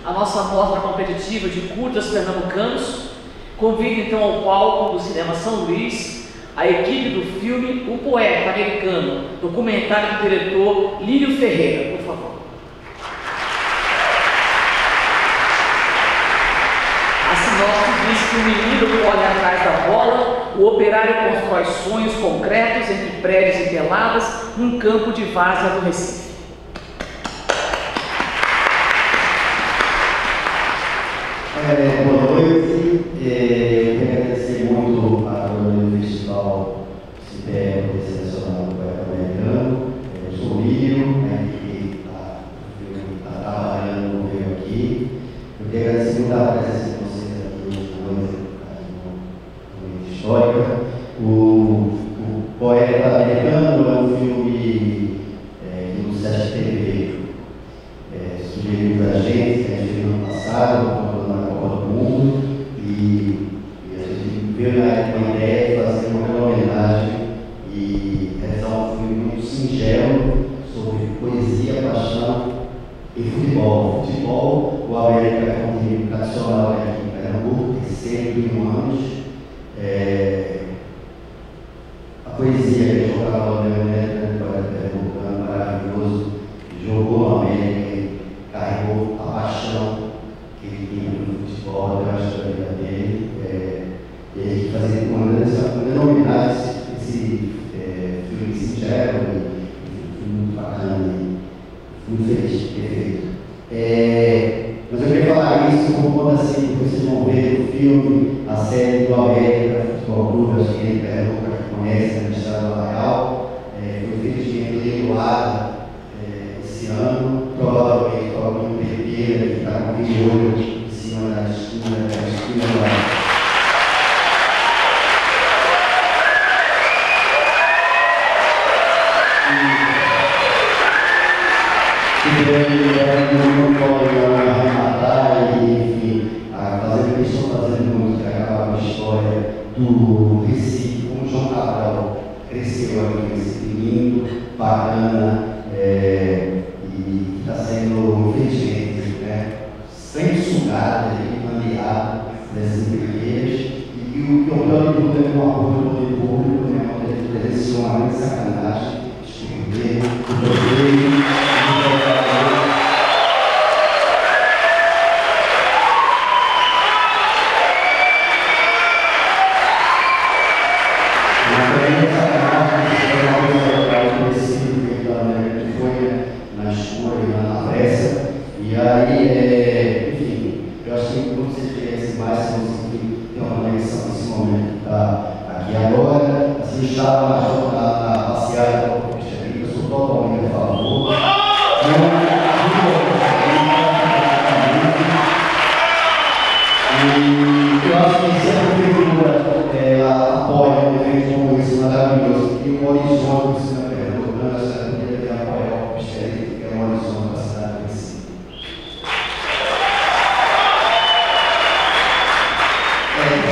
a nossa mostra competitiva de curtas pernambucanos. Convido então ao palco do Cinema São Luís a equipe do filme O Poeta Americano, documentário do diretor Lírio Ferreira, por favor. A sinopse diz que o menino corre atrás da bola, o operário constrói sonhos concretos entre prédios e peladas num campo de várzea do Recife. Boa noite, eu quero agradecer muito a coordenadora do festival CIPE por ter selecionado o Poeta Americano. Eu sou o Lírio, que está trabalhando comigo aqui. Eu quero agradecer muito a presença de vocês aqui no Histórica. O Poeta Americano é um filme que no Sesc TV sugeriu para a gente, que a gente viu no ano passado, e a gente veio uma ideia de fazer uma grande homenagem e realizar um filme muito singelo sobre poesia, paixão e futebol. Futebol, o América é um time tradicional aqui em Pernambuco, tem 101 anos. A poesia que jogava no América, um maravilhoso, jogou no América e carregou a paixão que ele tinha no futebol, eu acho, da vida dele. E a gente fazer uma grande homenagem a esse filme singelo e muito bacana e muito feliz de ter feito. Mas eu queria falar isso por conta assim, porque vocês vão ver o filme, a série do América Futebol Clube, acho que ele nunca conhece, na Estrada do Arraial. Foi felizmente leiloada esse ano, provavelmente com algum perdeira que está com aquele olho em cima da esquina lá. Não pode arrematar e, enfim, fazer o que estou fazendo muito, que acaba com a história do Recife, como o João Cabral cresceu aqui no Recife, lindo, bacana, e está sendo, infelizmente, sempre sugado, mandeado dessas empresas, e o que eu quero de tudo é um apoio do poder público, uma presença, uma grande sacanagem, esconder, o poder. E aí, enfim, eu acho que quando vocês conhecem mais, vocês têm uma conexão nesse momento que está aqui agora. Assim, estava na passeada da Conquista, eu sou totalmente a favor. E eu acho que sempre a prefeitura apoia um evento como esse maravilhoso, que o horizonte do cinema pernambucano, a cidade deveria apoiar o Conquista, que é um horizonte da cidade em si.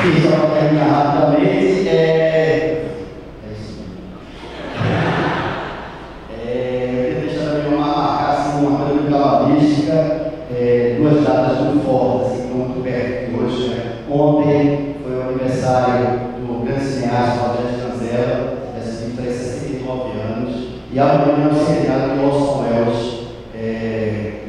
Só para terminar rapidamente, eu deixo também marcar assim, uma coisa cabalística, duas datas muito fortes, assim, muito perto de hoje. Ontem foi o aniversário do grande cineasta Rogério Canzella, que fez 69 anos, e amanhã é o centenário de Orson Welles,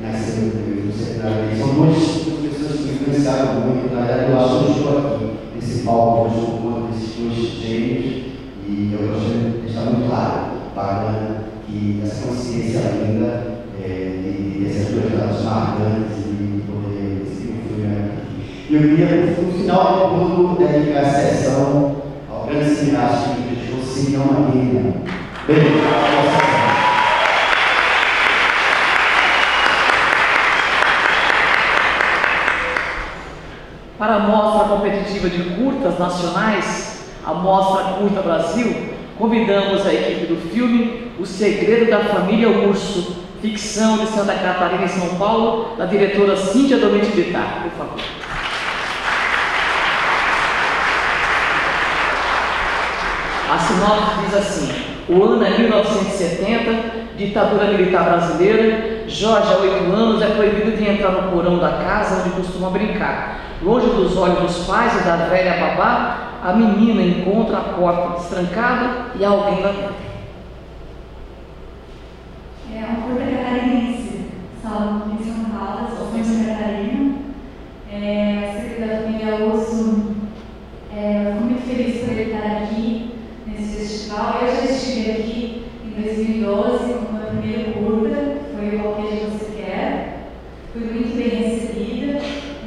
nasceu no centenário. São duas pessoas que influenciaram muito, na verdade eu acho que eu estou aqui nesse palco hoje por conta desses dois gênios, e eu gostaria de deixar muito claro, bacana, que essa consciência linda e essas duas datas marcantes e poder seguir o filme aqui. E eu queria, no final de tudo, dedicar a sessão ao grande cineasta que deixou Simeão Marina. Beijo. Para a mostra competitiva de curtas nacionais, a Mostra Curta Brasil, convidamos a equipe do filme O Segredo da Família Urso, ficção de Santa Catarina e São Paulo, da diretora Cíntia Domitilitar, por favor. A sinopse diz assim: o ano é 1970, ditadura militar brasileira, Jorge, há 8 anos, é proibido de entrar no porão da casa onde costuma brincar. Longe dos olhos dos pais e da velha babá, a menina encontra a porta destrancada e alguém lá dentro. É uma curta catarinense, salvo em São Paulo, sou de Santa Catarina. Secretário da Família Urso, fui muito feliz por ele estar aqui nesse festival. Eu já estive aqui em 2012 com o meu primeiro curta, que foi O Que Você Quer. Fui muito bem recebida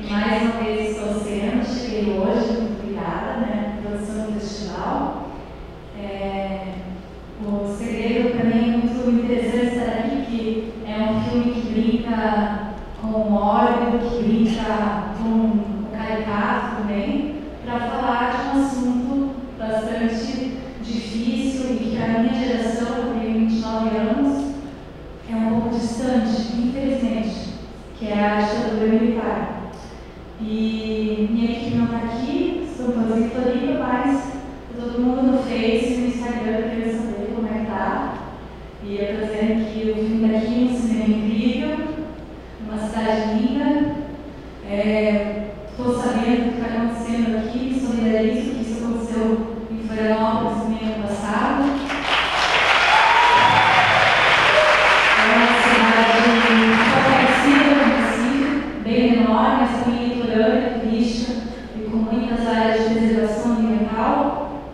e mais uma vez estou sendo, cheguei hoje, muito obrigada, né, pela produção do festival. O Segredo para mim é muito interessante estar aqui, que é um filme que brinca com o mórbido, que brinca com o caricato também, para falar de um assunto bastante difícil e que para a minha geração, eu tenho 29 anos, é um pouco distante, infelizmente, que é a ditadura militar. E minha equipe não está aqui, estou fazendo Floripa, mas todo mundo no Face, no Instagram, querendo saber como é que está. E eu estou dizendo que o filme está aqui, um cinema incrível, uma cidade linda. Estou sabendo o que está acontecendo aqui, me solidarizo, que isso aconteceu em Florianópolis no ano passado. É uma cidade parecida com Recife, bem menor, mas também litorânea, turística e com muitas áreas de preservação ambiental.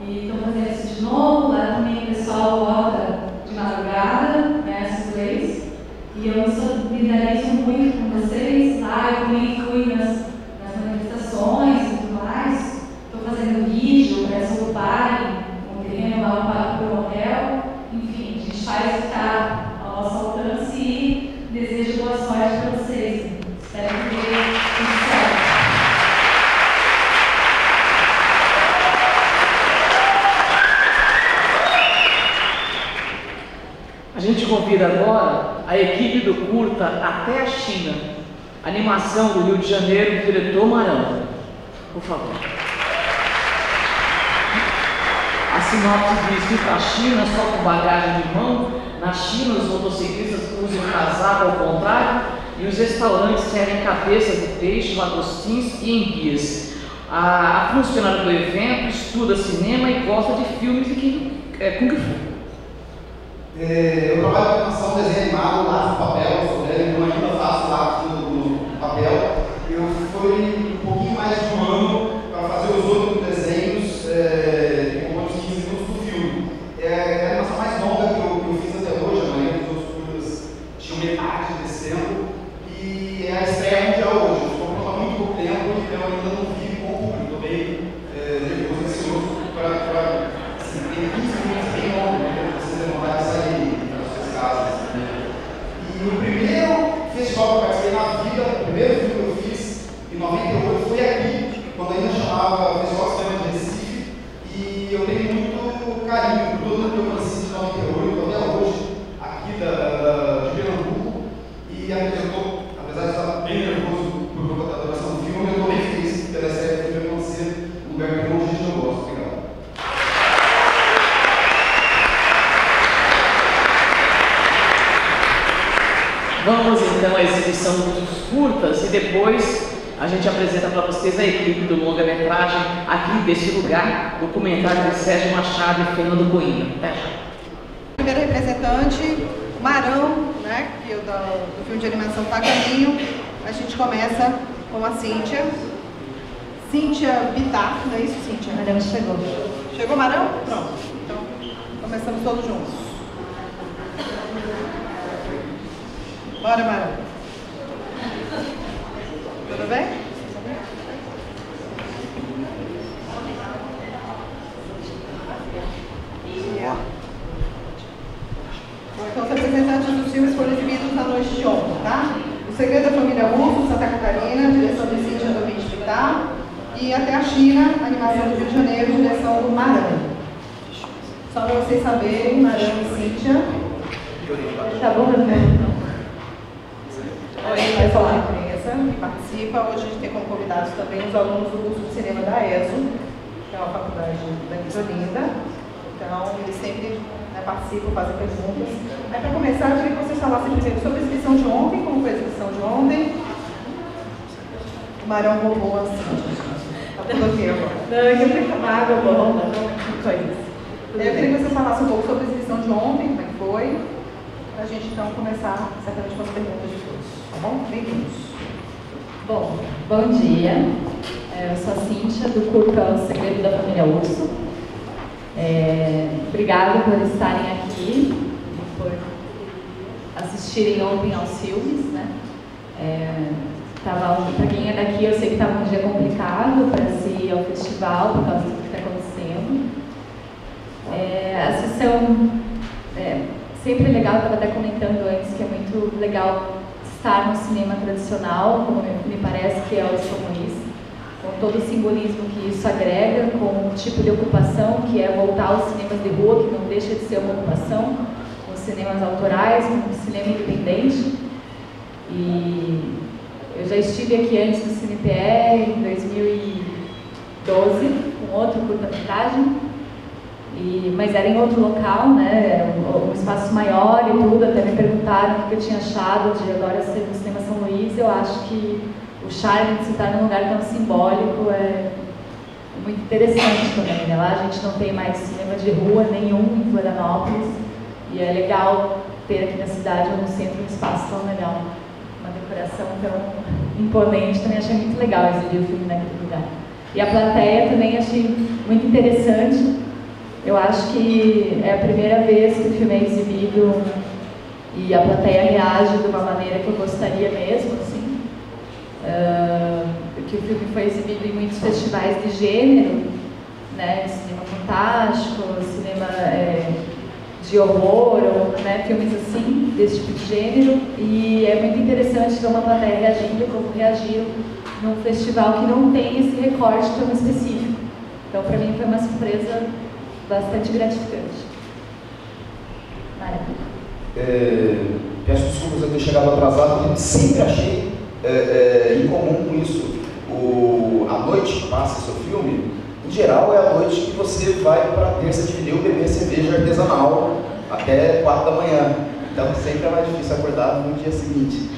E estou fazendo isso de novo. Lá também o pessoal volta de madrugada, né, essas leis. E eu me solidarizo muito com vocês. Lá eu também fui nas manifestações e tudo mais. Estou fazendo vídeo para eles ocuparem um terreno lá ocupado por um hotel. Enfim, a gente faz o que está ao nosso alcance e desejo boa sorte para vocês. Espero que dê tudo certo. A gente convida agora a equipe do curta Até a China, animação do Rio de Janeiro, do diretor Marão. Por favor. A sinopse diz que a China só com bagagem de mão. Na China, os motociclistas usam casaco ao contrário e os restaurantes servem cabeças de peixe, lagostins e enguias. A funcionária do evento estuda cinema e gosta de filmes de Kung Fu. Eu trabalho com animação, desenho animado, lápis no papel, sou velho, então ainda faço lápis no papel. Eu fui um pouquinho mais de um ano para fazer os outros desenhos com os 15 minutos do filme. É a animação mais longa que eu fiz até hoje, a maioria dos outros curtas tinham metade desse tempo. E é a estreia mundial hoje. Eu estou pronto há muito pouco tempo e eu ainda não vi com o público. Estou meio nervoso, ansioso para assim, ter 15 minutos bem longo, né? Vontade de sair das suas casas. E o primeiro festival que eu participei na vida, o primeiro filme que eu fiz em 98 foi aqui, quando ainda chamava Festival de Cinema de Recife. E eu tenho muito carinho por todo mundo que eu conheci de 98 até hoje, aqui de Pernambuco. E apesar de estar bem nervoso por conta da duração do filme, eu estou bem feliz pela série do filme acontecer num lugar que muita gente não gosta. Obrigado. Vamos então à exibição dos curtas e depois a gente apresenta para vocês a equipe do longa-metragem aqui desse lugar, documentário de Sérgio Machado e Fernando Coimbra. Primeiro representante, Marão, né, que do filme de animação Tá Caminho. A gente começa com a Cíntia Bittar, não é isso, Cíntia? Marão chegou. Chegou Marão? Pronto. Então, começamos todos juntos. Bora, Marão. Tudo bem? Então, os representantes dos filmes foram exibidos na noite de ontem, tá? O Segredo da Família Urso, Santa Catarina, direção de Cíntia Bittar. E Até a China, animação do Rio de Janeiro, direção do Marão. Só para vocês saberem, Marão e Cíntia. Tá bom, meu filho? Oi, pessoal da imprensa que participa. Hoje a gente tem como convidados também os alunos do curso de cinema da ESO, que é uma faculdade daqui de Olinda. Então, eles sempre né, participam, fazem perguntas. Aí, para começar, eu queria que vocês falassem primeiro sobre a exibição de ontem, como foi a exibição de ontem. O Marão roubou assim, tá tudo aqui agora. Não, eu queria tomar água, bomba, coisas. Eu queria que vocês falassem um pouco sobre a exibição de ontem, como é que foi, para a gente então começar certamente com as perguntas de todos, tá bom? Bem-vindos. Bom, bom dia. Eu sou a Cíntia, do curta O Segredo da Família Urso. Obrigada por estarem aqui, por assistirem ontem aos filmes, né? Para quem é daqui, eu sei que estava um dia complicado para se ir ao festival, por causa do que está acontecendo. A sessão, sempre é legal, eu estava até comentando antes, que é muito legal estar no cinema tradicional, como me parece que é o São Luís, com todo o simbolismo que isso agrega, com o tipo de ocupação que é voltar aos cinemas de rua, que não deixa de ser uma ocupação, com os cinemas autorais, com o cinema independente. E eu já estive aqui antes do CinePE, em 2012, com outro curta-metragem, mas era em outro local, né? Era um espaço maior e tudo. Até me perguntaram o que eu tinha achado de agora ser no Cinema São Luís. Eu acho que o charme de se estar num lugar tão simbólico é muito interessante também, né? Lá a gente não tem mais cinema de rua nenhum em Florianópolis, e é legal ter aqui na cidade ou no centro um espaço tão legal, uma decoração tão imponente. Também achei muito legal exibir o filme naquele lugar. E a plateia também achei muito interessante. Eu acho que é a primeira vez que o filme é exibido e a plateia reage de uma maneira que eu gostaria mesmo, assim. Que o filme foi exibido em muitos festivais de gênero, né? Cinema fantástico, cinema de horror, ou, né, filmes assim, desse tipo de gênero. E é muito interessante ver uma plateia reagindo como reagiram num festival que não tem esse recorte tão específico. Então, para mim, foi uma surpresa bastante gratificante. Peço desculpas eu ter chegado atrasado, porque sempre achei incomum com isso. A noite que passa seu filme, em geral, é a noite que você vai para a terça de vinil beber cerveja artesanal até 4 da manhã. Então sempre é mais difícil acordar no dia seguinte.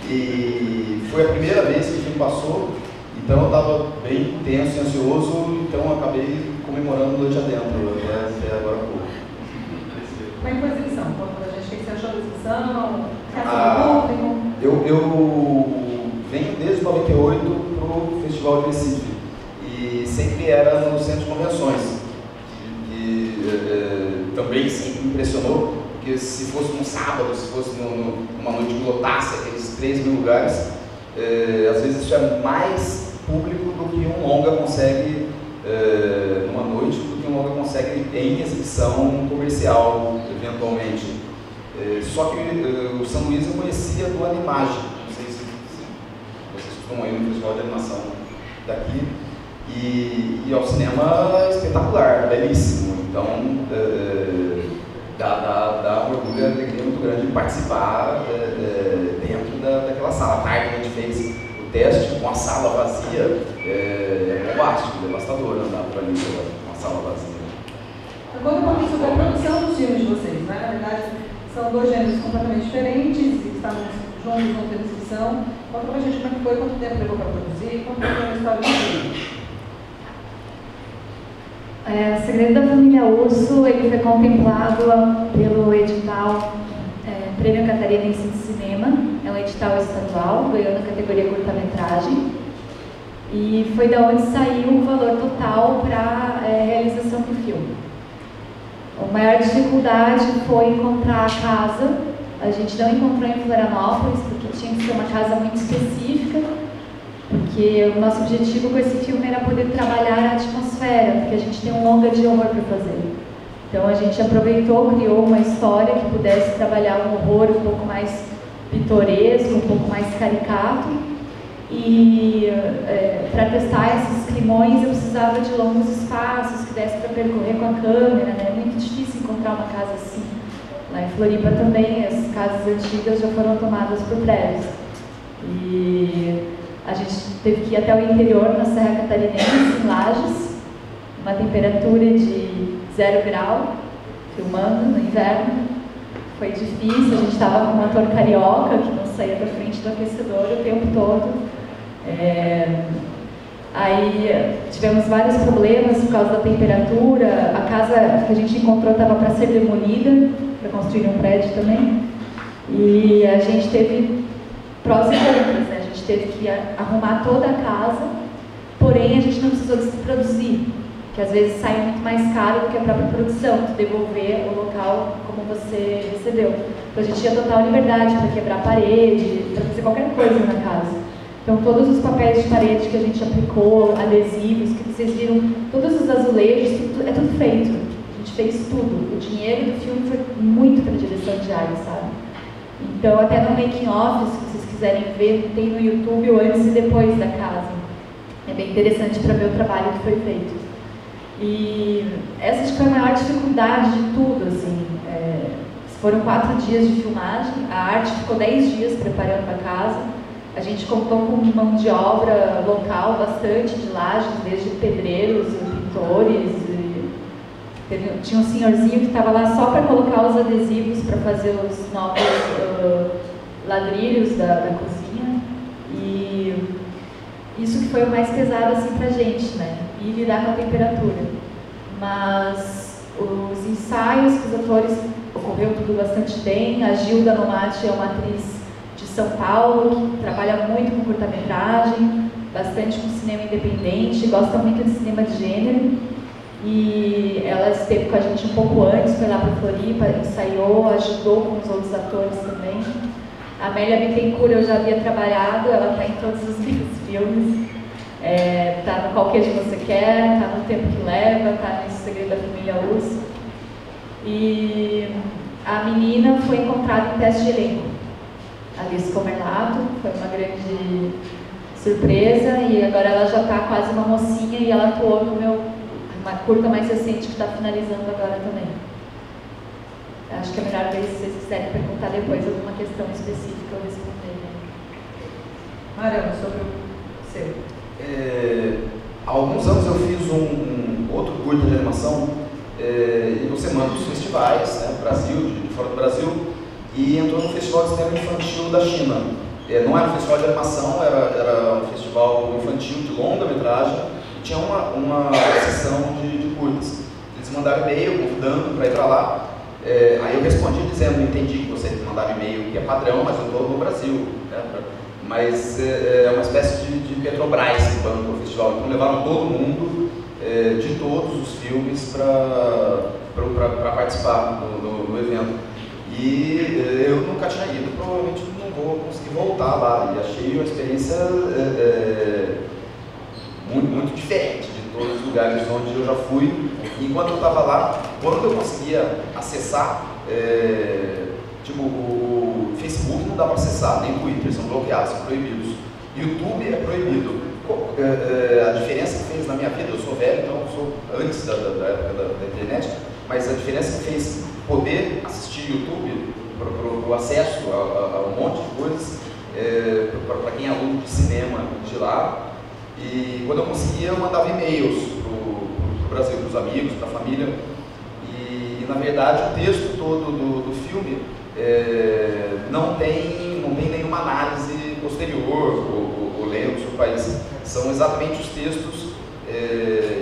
E foi a primeira vez que o filme passou, então eu estava bem tenso e ansioso, então eu acabei comemorando noite adentro, até agora há pouco. Como é que foi a exibição? Conta pra gente o que você achou da exibição, reação do público. Eu venho desde 98 para o Festival de Recife, e sempre era no Centro de Convenções, que também sempre me impressionou, porque se fosse um sábado, se fosse numa noite que lotasse aqueles 3 mil lugares, às vezes isso é mais público do que um longa consegue numa noite, do que um longa consegue em exibição comercial, eventualmente. Só que o São Luís eu conhecia do Animage, não sei se vocês costumam ir no festival de animação daqui, e é um cinema espetacular, belíssimo. Então dá um orgulho e alegria muito grande de participar dentro daquela sala. À tarde a gente fez o teste com a sala vazia, é bombástico, devastador andar por ali com a sala vazia. Conta um pouquinho sobre a produção dos filmes de vocês, né? Na verdade, são 2 gêneros completamente diferentes, e estamos juntos na transmissão. Conta pra gente como é que foi, quanto tempo levou para produzir, conta pra gente a história do filme. O Segredo da Família Urso, ele foi contemplado pelo edital Prêmio Catarinense de Cinema, é um edital estadual, ganhou na categoria curta-metragem, e foi da onde saiu o valor total para a realização do filme. A maior dificuldade foi encontrar a casa. A gente não encontrou em Florianópolis, porque tinha que ser uma casa muito específica, porque o nosso objetivo com esse filme era poder trabalhar a atmosfera, porque a gente tem um longa de horror para fazer. Então a gente aproveitou, criou uma história que pudesse trabalhar um horror um pouco mais pitoresco, um pouco mais caricato, e para testar esses climões eu precisava de longos espaços que desse para percorrer com a câmera, né? É muito difícil encontrar uma casa assim. Lá em Floripa também as casas antigas já foram tomadas por prédios. E a gente teve que ir até o interior, na Serra Catarinense, em Lages, uma temperatura de 0 grau, filmando no inverno. Foi difícil, a gente estava com um ator carioca que não saía da frente do aquecedor o tempo todo. Aí tivemos vários problemas por causa da temperatura. A casa que a gente encontrou estava para ser demolida, para construir um prédio também. E a gente teve prós e contras, né? A gente teve que arrumar toda a casa, porém a gente não precisou produzir, que às vezes sai muito mais caro do que a própria produção, de devolver o local como você recebeu. Então a gente tinha total liberdade para quebrar a parede, para fazer qualquer coisa na casa. Então todos os papéis de parede que a gente aplicou, adesivos, que vocês viram, todos os azulejos, é tudo feito. A gente fez tudo. O dinheiro do filme foi muito para a direção de arte, sabe? Então até no making off, se vocês quiserem ver, tem no YouTube o antes e depois da casa. É bem interessante para ver o trabalho que foi feito. E essa acho que foi a maior dificuldade de tudo, assim. Foram 4 dias de filmagem, a arte ficou 10 dias preparando a casa. A gente contou com mão de obra local bastante de Lages, desde pedreiros e pintores. Tinha um senhorzinho que estava lá só para colocar os adesivos para fazer os novos ladrilhos da cozinha. E isso que foi o mais pesado assim pra gente, né? E lidar com a temperatura. Mas os ensaios com os atores ocorreu tudo bastante bem. A Gilda Nomati é uma atriz de São Paulo que trabalha muito com curta-metragem, bastante com cinema independente, gosta muito de cinema de gênero. E ela esteve com a gente um pouco antes, foi lá para Floripa, ensaiou, ajudou com os outros atores também. A Amélia Bittencourt eu já havia trabalhado, ela está em todos os meus filmes. Está no Qualquer de Você Quer, está no Tempo que Leva, está no Segredo da Família Urso. E a menina foi encontrada em teste de elenco. Alice Comerlato, foi uma grande surpresa e agora ela já está quase uma mocinha e ela atuou no uma curta mais recente que está finalizando agora também. Acho que é melhor ver se vocês quiserem perguntar depois alguma questão específica eu responder. Mariana, sobre o seu. Há alguns anos eu fiz um outro curta de animação e você manda os festivais, né, Brasil, de fora do Brasil, e entrou no Festival de Cinema Infantil da China. Não era um festival de animação, era um festival infantil de longa-metragem e tinha uma sessão de curtas. Eles mandaram e-mail convidando para ir para lá. Aí eu respondi dizendo, entendi que vocês mandaram e-mail que é padrão, mas eu estou no Brasil, né? Mas é uma espécie de Petrobras que banca o festival, então levaram todo mundo de todos os filmes para participar do evento. E eu nunca tinha ido, provavelmente não vou conseguir voltar lá, e achei uma experiência muito diferente de todos os lugares onde eu já fui. E enquanto eu estava lá, quando eu conseguia acessar, tipo, o Facebook não dá para acessar, nem o Twitter, são bloqueados, são proibidos. YouTube é proibido. A diferença que fez na minha vida, eu sou velho, então eu sou antes da época da internet, mas a diferença que fez poder assistir YouTube, para o acesso a um monte de coisas, para quem é aluno de cinema de lá. E quando eu conseguia, eu mandava e-mails para o Brasil, para os amigos, para a família. E na verdade o texto todo do filme não tem nenhuma análise posterior ou lendo sobre o país. São exatamente os textos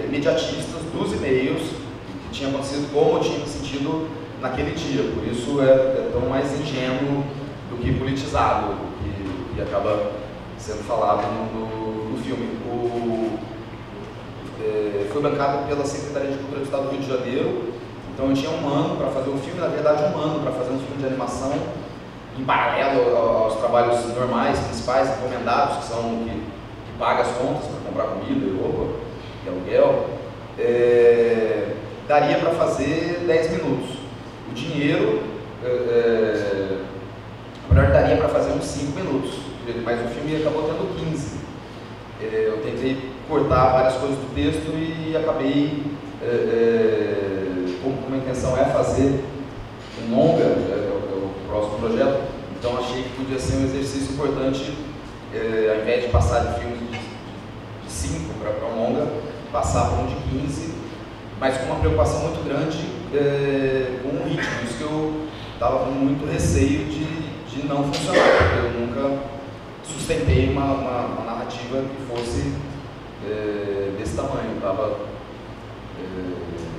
imediatistas dos e-mails que tinha acontecido, como eu tinha me sentido naquele dia. Por isso é tão mais ingênuo do que politizado, do que acaba sendo falado no filme. Foi bancado pela Secretaria de Cultura do Estado do Rio de Janeiro, então eu tinha um ano para fazer um filme, na verdade um ano para fazer um filme de animação, em paralelo aos trabalhos normais, principais, encomendados, que são que paga as contas para comprar comida e roupa, e aluguel. Daria para fazer 10 minutos. O dinheiro, na verdade, daria para fazer uns 5 minutos, mas o filme acabou tendo 15. Eu tentei cortar várias coisas do texto e acabei, como a intenção é fazer um longa, o próximo projeto, então achei que podia ser um exercício importante, ao invés de passar de filmes de 5 para um longa, passar para um de 15, mas com uma preocupação muito grande com um ritmo. Isso que eu estava com muito receio de não funcionar, porque eu nunca sustentei uma narrativa que fosse desse tamanho.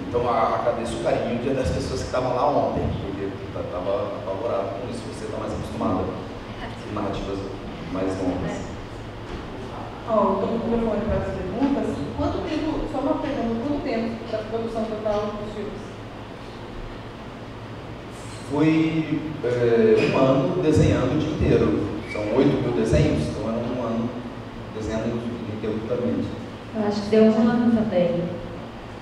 Então agradeço o carinho das pessoas que estavam lá ontem, porque estava apavorado com isso. Você está mais acostumada com narrativas mais longas. Estou com o microfone para as perguntas. Quanto tempo, só uma pergunta, quanto tempo para a produção total dos filmes? Foi 1 ano desenhando o dia inteiro. São 8.000 desenhos, então era 1 ano desenhando ininterruptamente. Eu acho que deu 1 ano também.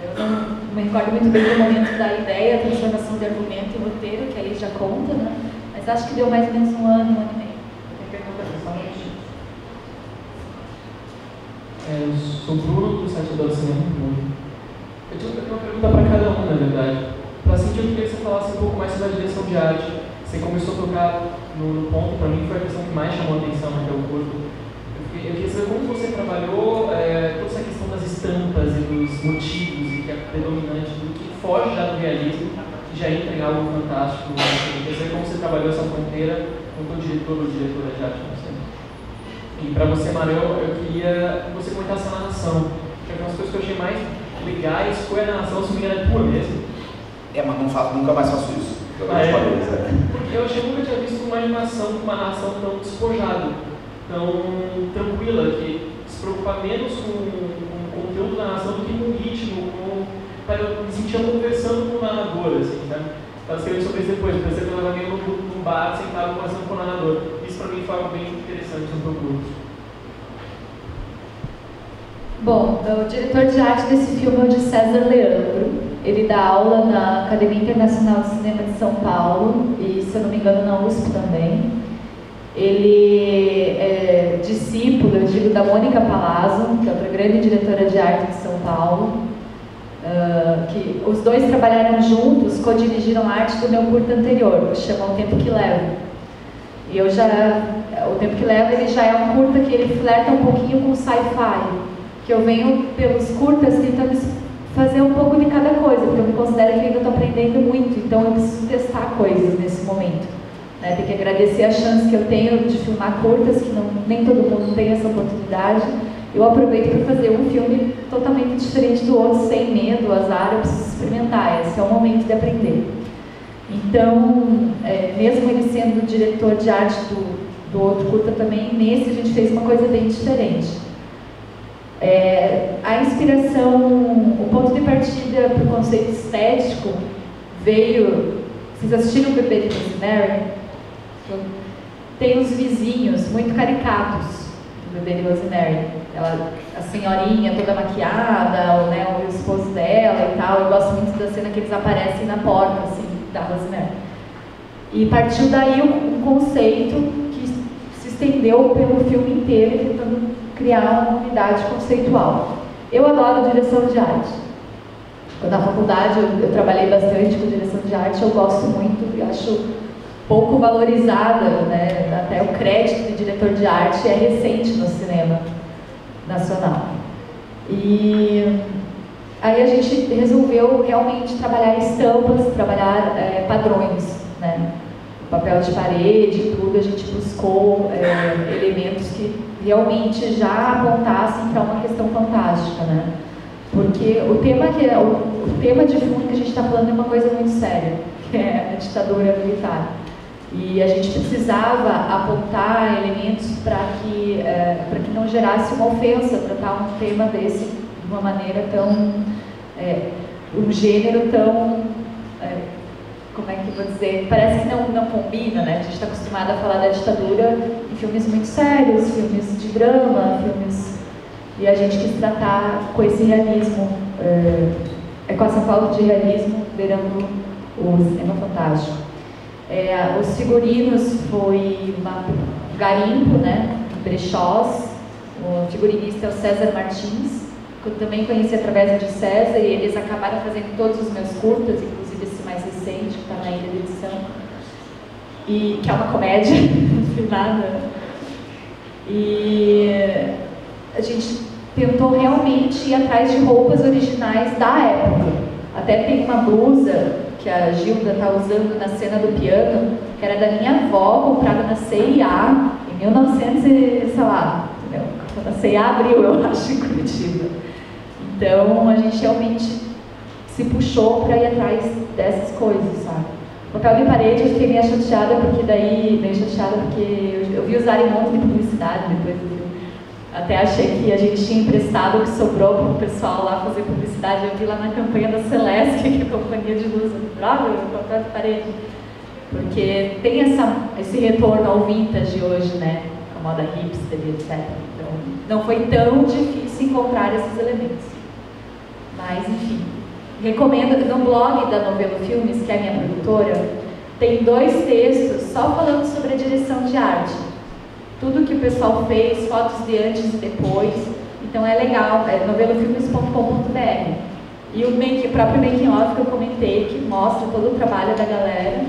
Eu não me recordo muito bem do momento da ideia, transformação de argumento e roteiro, que aí já conta, né? Mas acho que deu mais ou menos 1 ano, 1 ano e meio. Tem pergunta pessoalmente? Eu sou o Bruno, do site do Cinema. Eu tinha uma pergunta para cada um, na verdade. Para Cintia, eu queria que você falasse um pouco mais sobre a direção de arte. Você começou a tocar no ponto, para mim foi a questão que mais chamou a atenção até o curso. Eu queria saber como você trabalhou toda essa questão das estampas e dos motivos, e que é predominante, do que foge já do realismo, que já entra em algo fantástico. Eu queria saber como você trabalhou essa fronteira com o diretor ou diretora de arte, não sei. E para você, Marel, eu queria que você comentasse a narração. Porque uma das coisas que eu achei mais legais foi a narração, se não me engano, é tua mesmo. Mas nunca mais faço isso. Porque eu achei que nunca tinha visto uma animação com uma narração tão despojada, tão tranquila, que se preocupa menos com o conteúdo da narração do que com o ritmo, para eu me sentir conversando com o narrador, assim, sabe? Estava escrevendo sobre isso depois, parecia que eu estava meio num bar, sentado conversando com o narrador. Isso para mim foi algo bem interessante no meu curso. Bom, o diretor de arte desse filme é o de César Leandro. Ele dá aula na Academia Internacional de Cinema de São Paulo e, se eu não me engano, na USP também. Ele é discípulo, eu digo, da Mônica Palazzo, que é outra grande diretora de arte de São Paulo. Que os dois trabalharam juntos, co-dirigiram a arte do meu curta anterior, que chama O Tempo que Leva. E O Tempo que Leva, ele já é um curta que ele flerta um pouquinho com sci-fi, que eu venho pelos curtas tentando fazer um pouco de cada coisa, porque eu me considero que ainda estou aprendendo muito, então eu preciso testar coisas nesse momento. Né? Tem que agradecer a chance que eu tenho de filmar curtas, que nem todo mundo tem essa oportunidade. Eu aproveito para fazer um filme totalmente diferente do outro, sem medo, azar, eu preciso experimentar, esse é o momento de aprender. Então, mesmo ele sendo o diretor de arte do outro curta também, nesse a gente fez uma coisa bem diferente. A inspiração, o ponto de partida para o conceito estético veio... Vocês assistiram o Bebê de Rosemary? Tem os vizinhos muito caricatos do Bebê de Rosemary. A senhorinha toda maquiada, o esposo dela e tal. Eu gosto muito da cena que eles aparecem na porta assim, da Rosemary. E partiu daí um conceito que se estendeu pelo filme inteiro, tentando criar uma unidade conceitual. Eu adoro direção de arte. Na faculdade eu trabalhei bastante com direção de arte, eu gosto muito e acho pouco valorizada, né? Até o crédito de diretor de arte é recente no cinema nacional. E aí a gente resolveu realmente trabalhar estampas, trabalhar padrões, né? O papel de parede, tudo, a gente buscou elementos que realmente já apontassem para uma questão fantástica, né? Porque o tema de fundo que a gente está falando é uma coisa muito séria, que é a ditadura militar. E a gente precisava apontar elementos para que não gerasse uma ofensa, tratar um tema desse de uma maneira tão... um gênero tão... como é que eu vou dizer? Parece que não combina, né? A gente está acostumado a falar da ditadura em filmes muito sérios, filmes de drama, filmes... E a gente quis tratar com esse realismo, com essa falta de realismo, beirando o cinema fantástico. Os figurinos foi um garimpo, né? Brechós. O figurinista é o César Martins, que eu também conheci através de César, e eles acabaram fazendo todos os meus curtas, inclusive esse mais recente, que está na Ilha de Edição, e que é uma comédia, não fiz nada. E a gente tentou realmente ir atrás de roupas originais da época. Até tem uma blusa que a Gilda está usando na cena do piano, que era da minha avó, comprada na CIA em 1900, sei lá, entendeu? Quando a CIA abriu, eu acho, em Curitiba. Então a gente realmente se puxou para ir atrás dessas coisas, sabe? O papel de parede eu fiquei meio chateada porque eu vi usarem um monte de publicidade depois do filme. Até achei que a gente tinha emprestado o que sobrou para o pessoal lá fazer publicidade. Eu vi lá na campanha da Celeste, que é a companhia de luz, droga, o papel de parede. Porque tem esse retorno ao vintage hoje, né? A moda hipster, etc. Então, não foi tão difícil encontrar esses elementos. Mas, enfim, recomendo, no blog da Novelo Filmes, que é a minha produtora, tem 2 textos só falando sobre a direção de arte. Tudo que o pessoal fez, fotos de antes e depois. Então é legal, é novelofilmes.com.br. E o próprio making of que eu comentei, que mostra todo o trabalho da galera.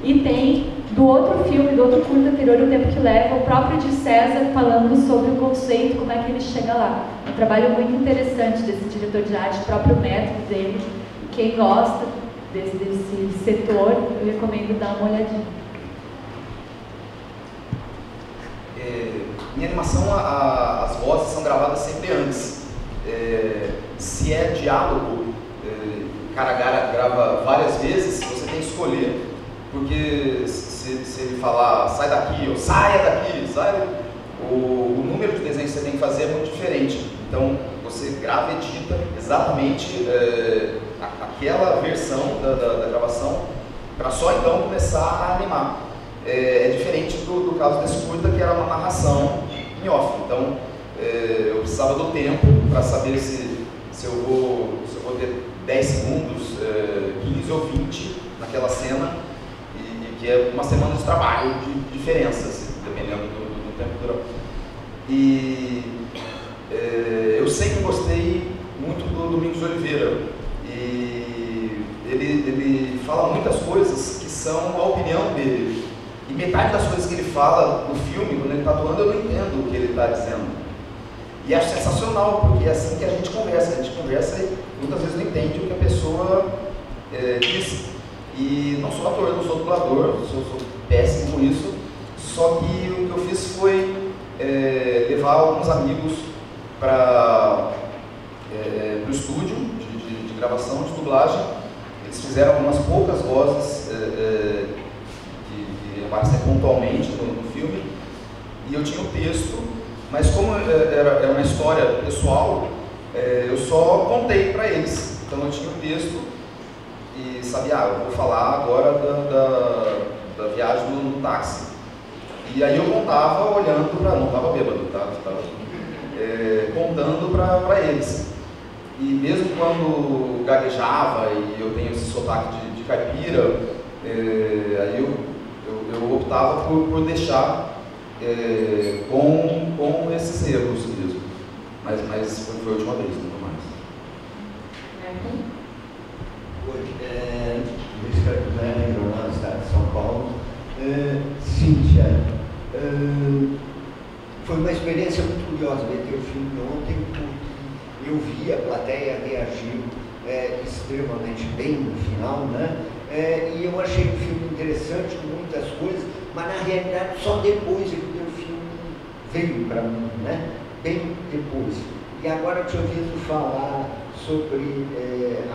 E tem do outro filme, do outro curta anterior, O Tempo que Leva, o próprio de César falando sobre o conceito, como é que ele chega lá. É um trabalho muito interessante desse diretor de arte, o próprio método dele. Quem gosta desse setor, eu recomendo dar uma olhadinha. Em animação, as vozes são gravadas sempre antes. Se é diálogo, o cara grava várias vezes, você tem que escolher. Porque se ele falar, sai daqui, ou saia daqui, o número de desenhos que você tem que fazer é muito diferente. Então, você grava e edita exatamente aquela versão da gravação, para só então começar a animar. É diferente do caso desse curta, que era uma narração em off. Então, eu precisava do tempo para saber se eu vou ter 10 segundos, 15 ou 20 naquela cena, que é uma semana de trabalho de diferença, dependendo do tempo que dura. E eu sempre gostei muito do Domingos Oliveira. E ele fala muitas coisas que são a opinião dele. E metade das coisas que ele fala no filme, quando ele está atuando, eu não entendo o que ele está dizendo. E acho sensacional, porque é assim que a gente conversa. A gente conversa e muitas vezes não entende o que a pessoa diz. E não sou ator, não sou dublador, sou péssimo com isso. Só que o que eu fiz foi levar alguns amigos para o estúdio de gravação, de dublagem. Eles fizeram algumas poucas vozes que aparecem pontualmente no filme, e eu tinha o texto, mas como era uma história pessoal, eu só contei para eles. Então eu tinha o texto e sabia, eu vou falar agora da viagem no táxi. E aí eu contava olhando para, não estava bêbado, estava contando para eles. E mesmo quando gaguejava e eu tenho esse sotaque de caipira, aí eu optava por deixar com esses erros mesmo. Mas foi a última vez, nunca mais. Oi, Luiz Carpinelli, Jornal do Estado de São Paulo. Cíntia, foi uma experiência muito curiosa ver teu filme ontem, porque eu vi a plateia reagir extremamente bem no final, né? E eu achei o filme interessante, com muitas coisas, mas na realidade só depois é que o teu filme veio para mim, né? Bem depois. E agora te ouvindo falar sobre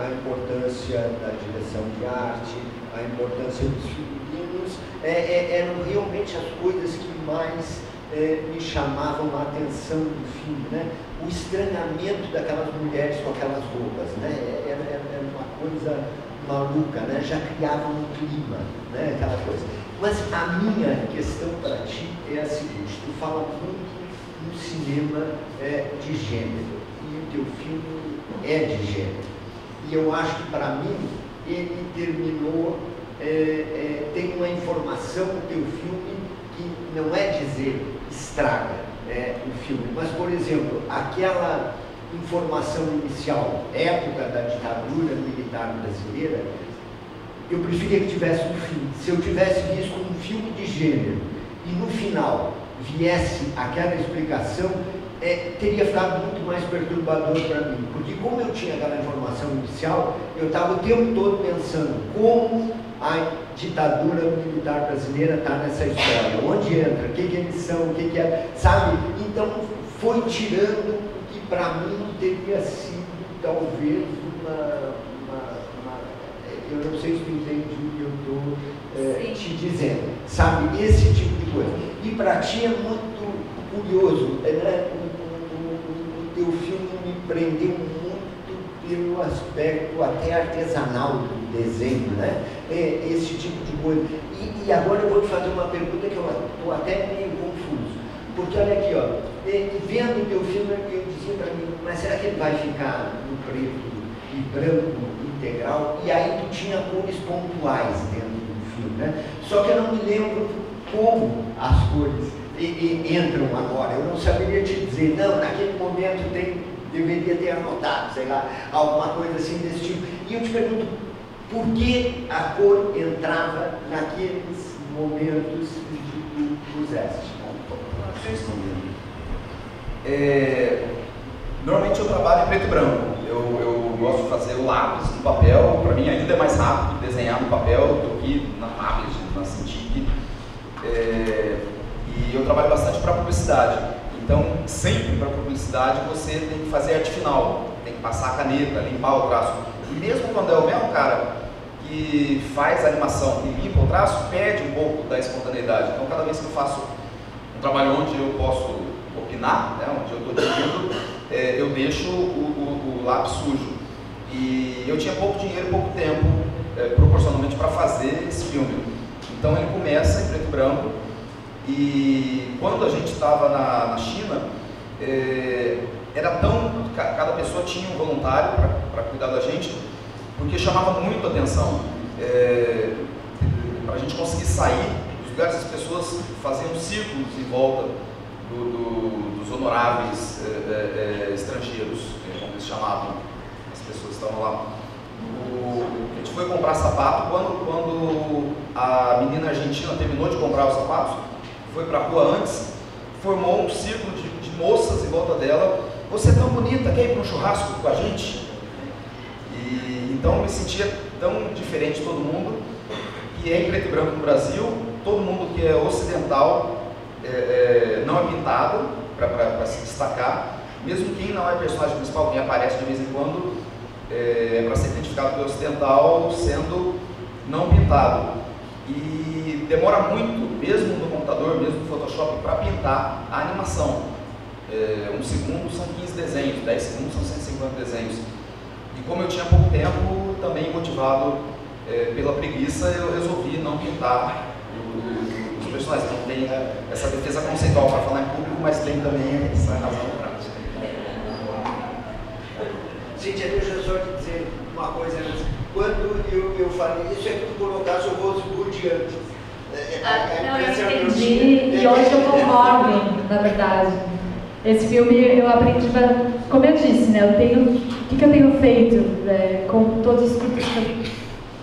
a importância da direção de arte, a importância dos figurinos, eram realmente as coisas que mais me chamavam a atenção do filme, né? O estranhamento daquelas mulheres com aquelas roupas, né? Era uma coisa maluca, né? Já criava um clima, né? Aquela coisa. Mas a minha questão para ti é a seguinte: tu fala muito no cinema de gênero, e o teu filme é de gênero. E eu acho que, para mim, ele terminou, tem uma informação no teu filme que não é dizer estraga o filme, mas, por exemplo, aquela informação inicial, época da ditadura militar brasileira, eu preferia que tivesse no fim. Se eu tivesse visto um filme de gênero e no final viesse aquela explicação, teria ficado muito mais perturbador para mim, porque como eu tinha aquela informação inicial, eu estava o tempo todo pensando como a ditadura militar brasileira está nessa história, onde entra, o que eles são, o que é, sabe? Então foi tirando o que para mim teria sido talvez eu não sei se tu entende o que eu estou te dizendo, sabe? Esse tipo de coisa. E para ti é muito curioso, né? O teu filme me prendeu muito pelo aspecto até artesanal do desenho, né? Esse tipo de coisa. E agora eu vou te fazer uma pergunta que eu estou até meio confuso. Porque olha aqui, ó, vendo o teu filme, eu dizia para mim, mas será que ele vai ficar no preto e branco integral? E aí tu tinha cores pontuais dentro do filme, né? Só que eu não me lembro como as cores entram agora. Eu não saberia te dizer, não, naquele momento deveria ter anotado, sei lá, alguma coisa assim desse tipo. E eu te pergunto, por que a cor entrava naqueles momentos que tu puseste? Normalmente eu trabalho em preto e branco. Eu gosto de fazer o lápis no papel. Para mim ainda é mais rápido desenhar no papel do que na tablet, na Cintiq. E eu trabalho bastante para publicidade. Então, sempre para publicidade você tem que fazer arte final, tem que passar a caneta, limpar o traço. E mesmo quando é o mesmo cara que faz a animação e limpa o traço, perde um pouco da espontaneidade. Então, cada vez que eu faço um trabalho onde eu posso opinar, né, onde eu estou dirigindo, eu deixo o lápis sujo. E eu tinha pouco dinheiro, pouco tempo, proporcionalmente, para fazer esse filme. Então ele começa em preto e branco. E quando a gente estava na China, cada pessoa tinha um voluntário para cuidar da gente, porque chamava muito a atenção. Para a gente conseguir sair dos lugares, as pessoas faziam círculos em volta dos honoráveis estrangeiros, como eles chamavam, as pessoas que estavam lá. A gente foi comprar sapato, quando a menina argentina terminou de comprar os sapatos, foi para a rua antes, formou um círculo de moças em volta dela. Você é tão bonita, quer ir para um churrasco com a gente? E então eu me sentia tão diferente de todo mundo, que é em preto e branco no Brasil, todo mundo que é ocidental não é pintado para se destacar, mesmo quem não é personagem principal, quem aparece de vez em quando, para ser identificado pelo ocidental sendo não pintado. E demora muito, mesmo no computador, mesmo no Photoshop, para pintar a animação. 1 segundo são 15 desenhos, 10 segundos são 150 desenhos. E como eu tinha pouco tempo, também motivado pela preguiça, eu resolvi não pintar os personagens. Não tem essa defesa conceitual para falar em público, mas tem também essa razão prática. Cíntia, deixa eu só te dizer uma coisa antes. Quando eu falei isso, é que tu colocasse o Rosewood antes. Não, eu entendi, e hoje eu concordo, na verdade. Esse filme eu aprendi, como eu disse, né, o que eu tenho feito com todos os cursos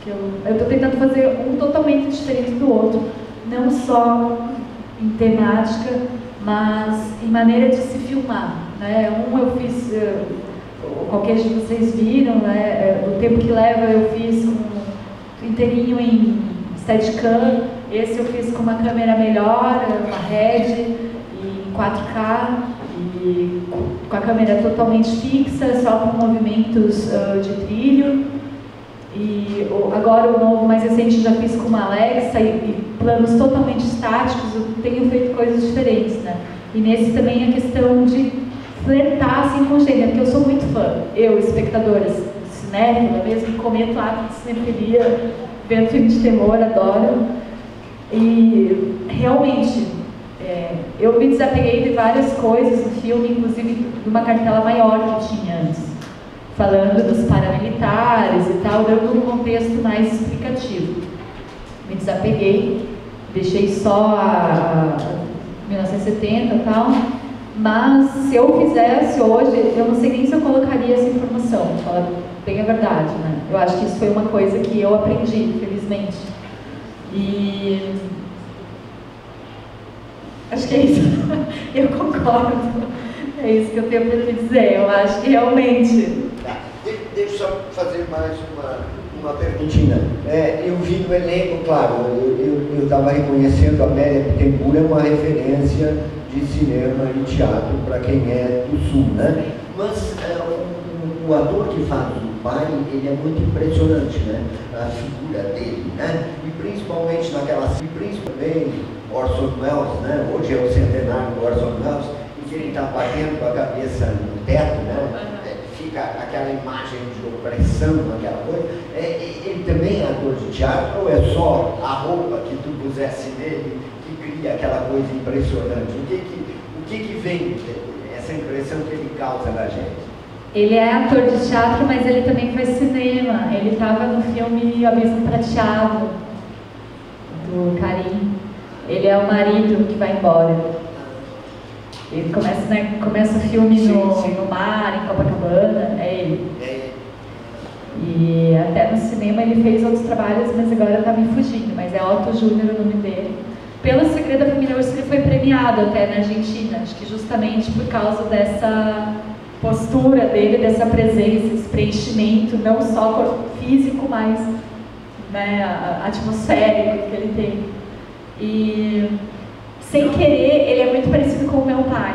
que eu estou tentando fazer um totalmente diferente do outro, não só em temática, mas em maneira de se filmar, né? Eu fiz, qualquer de vocês viram, né, o tempo que leva eu fiz inteirinho em Steadicam, esse eu fiz com uma câmera melhor, uma Red, em 4K, e com a câmera totalmente fixa, só com movimentos de trilho. E agora o novo, mais recente, já fiz com uma Alexa e planos totalmente estáticos. Eu tenho feito coisas diferentes, né? E nesse também a questão de flertar assim com o gênero, porque eu sou muito fã, eu, espectadora, cinéfila mesmo, cometo atos de cinefilia, vendo filme de terror, adoro. E realmente eu me desapeguei de várias coisas no filme, inclusive de uma cartela maior que tinha antes, falando dos paramilitares e tal, dando um contexto mais explicativo. Me desapeguei, deixei só a 1970 e tal, mas se eu fizesse hoje, eu não sei nem se eu colocaria essa informação, para falar bem a verdade, né? Eu acho que isso foi uma coisa que eu aprendi, felizmente. E acho que é isso. Eu concordo. É isso que eu tenho para te dizer, eu acho que realmente. Tá. Deixa eu só fazer mais uma perguntinha. Eu vi no elenco, claro, eu estava reconhecendo a Amélia Bittencourt é uma referência de cinema e teatro para quem é do Sul, né? Mas o ator que faz o pai, ele é muito impressionante, né? A figura dele, né? E principalmente Orson Welles, né? Hoje é o centenário do Orson Welles, e que ele está batendo com a cabeça no teto, né? Fica aquela imagem de opressão, aquela coisa. Ele também é ator de teatro ou é só a roupa que tu pusesse nele que cria aquela coisa impressionante? O que vem essa impressão que ele causa na gente? Ele é ator de teatro, mas ele também faz cinema. Ele estava no filme O Abismo Prateado, do Karim. Ele é o marido que vai embora. Ele começa o filme no mar, em Copacabana, é ele. E até no cinema ele fez outros trabalhos, mas agora está me fugindo. Mas é Otto Júnior o nome dele. Pelo Segredo da Família Urso ele foi premiado até na Argentina, acho que justamente por causa dessa postura dele, dessa presença, esse preenchimento, não só físico, mas né, atmosférico que ele tem. E sem querer, ele é muito parecido com o meu pai,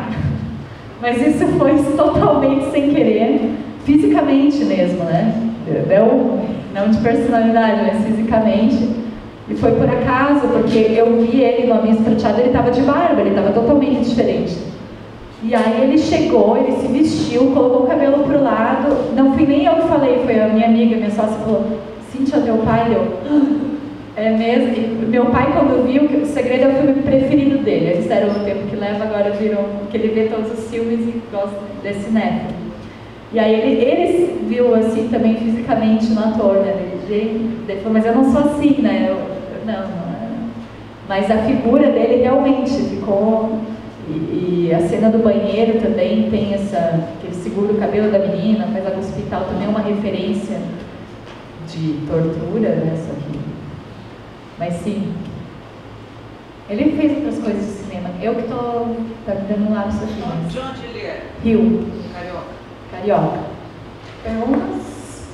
mas isso foi totalmente sem querer, fisicamente mesmo, né? Não de personalidade, mas fisicamente. E foi por acaso, porque eu vi ele no Abismo Prateado, ele estava de barba, ele estava totalmente diferente. E aí ele chegou, ele se vestiu, colocou o cabelo pro lado, não fui nem eu que falei, foi a minha amiga, minha sócia, falou, Cíntia, teu pai, é mesmo? E meu pai, quando viu, que O Segredo é o filme preferido dele, eles deram o tempo que leva, agora viram que ele vê todos os filmes e gosta desse neto. E aí ele viu assim também fisicamente no ator, né? Ele falou, mas eu não sou assim, né? Não. Mas a figura dele realmente ficou. E a cena do banheiro também tem que ele segura o cabelo da menina, faz água hospital, também é uma referência de tortura, né? Só que... Mas sim. Ele fez outras coisas de cinema. Eu que estou dando um lápis aqui. Mas... De onde ele é? Rio. Carioca. Perguntas?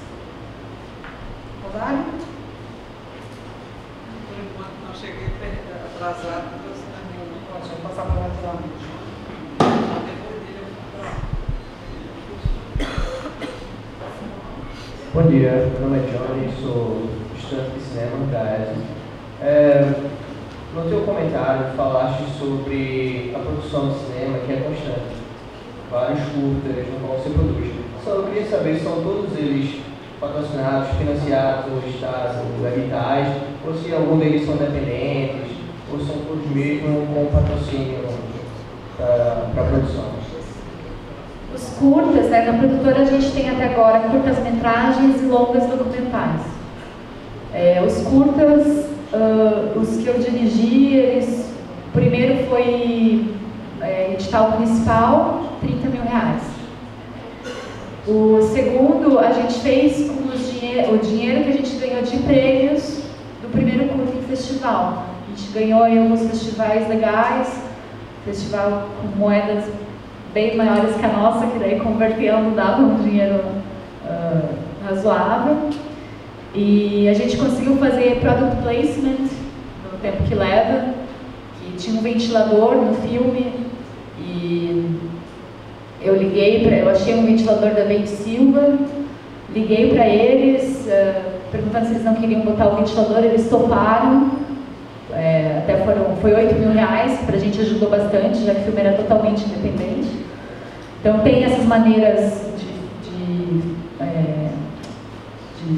Rosário? Por enquanto não cheguei atrasado, não trouxe nenhum. Deixa eu passar para lá. Depois dele eu vou Bom dia, meu nome é Johnny, sou estudante de cinema da ESA. No teu comentário falaste sobre a produção de cinema que é constante. Vários curtas no qual você produz. Só eu queria saber se são todos eles patrocinados, financiados, editais, ou se algum deles são dependentes, ou são todos mesmo com patrocínio para a produção. Os curtas, né, na produtora a gente tem até agora curtas-metragens e longas documentais. Os curtas, os que eu dirigi, primeiro foi edital principal, R$30 mil. O segundo a gente fez com o dinheiro que a gente ganhou de prêmios do primeiro curta em festival. A gente ganhou em alguns festivais legais, festival com moedas bem maiores que a nossa, que daí convertendo dava um dinheiro razoável. E a gente conseguiu fazer product placement no tempo que leva, que tinha um ventilador no filme e eu achei um ventilador da Vente Silva, liguei para eles, perguntando se eles não queriam botar o ventilador, eles toparam. Até foi R$8 mil, pra gente ajudou bastante, já que o filme era totalmente independente. Então tem essas maneiras de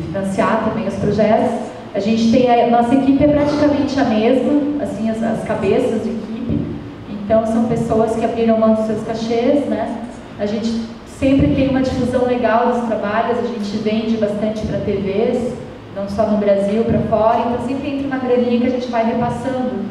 financiar também os projetos. A gente tem, nossa equipe é praticamente a mesma, assim, as cabeças de equipe. Então são pessoas que abriram mão dos seus cachês, né? A gente sempre tem uma difusão legal dos trabalhos, a gente vende bastante para TVs, não só no Brasil, para fora, então sempre entra uma graninha que a gente vai repassando,